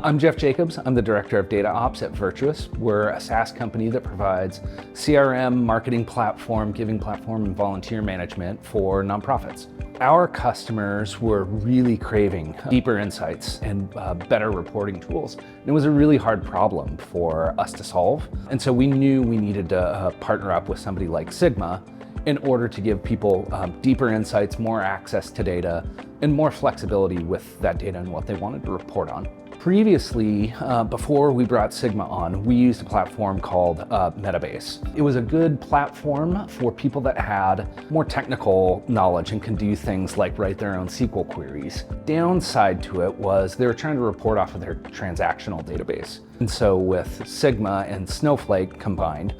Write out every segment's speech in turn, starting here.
I'm Jeff Jacobs. I'm the Director of Data Ops at Virtuous. We're a SaaS company that provides CRM, marketing platform, giving platform, and volunteer management for nonprofits. Our customers were really craving deeper insights and better reporting tools. And it was a really hard problem for us to solve. And so we knew we needed to partner up with somebody like Sigma in order to give people deeper insights, more access to data, and more flexibility with that data and what they wanted to report on. Previously, before we brought Sigma on, we used a platform called Metabase. It was a good platform for people that had more technical knowledge and can do things like write their own SQL queries. Downside to it was they were trying to report off of their transactional database. And so with Sigma and Snowflake combined,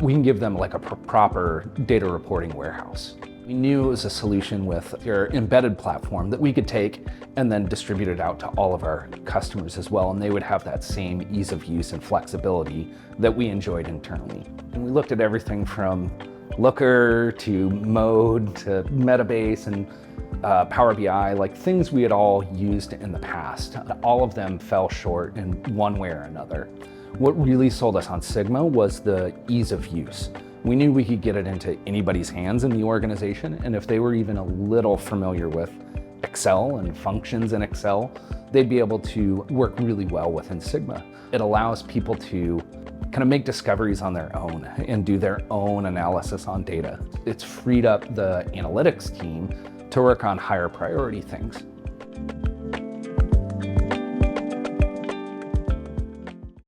we can give them like a proper data reporting warehouse. We knew it was a solution with your embedded platform that we could take and then distribute it out to all of our customers as well, and they would have that same ease of use and flexibility that we enjoyed internally. And we looked at everything from Looker to Mode to Metabase and Power BI, like things we had all used in the past. All of them fell short in one way or another. What really sold us on Sigma was the ease of use. We knew we could get it into anybody's hands in the organization, and if they were even a little familiar with Excel and functions in Excel, they'd be able to work really well within Sigma. It allows people to kind of make discoveries on their own and do their own analysis on data. It's freed up the analytics team to work on higher priority things.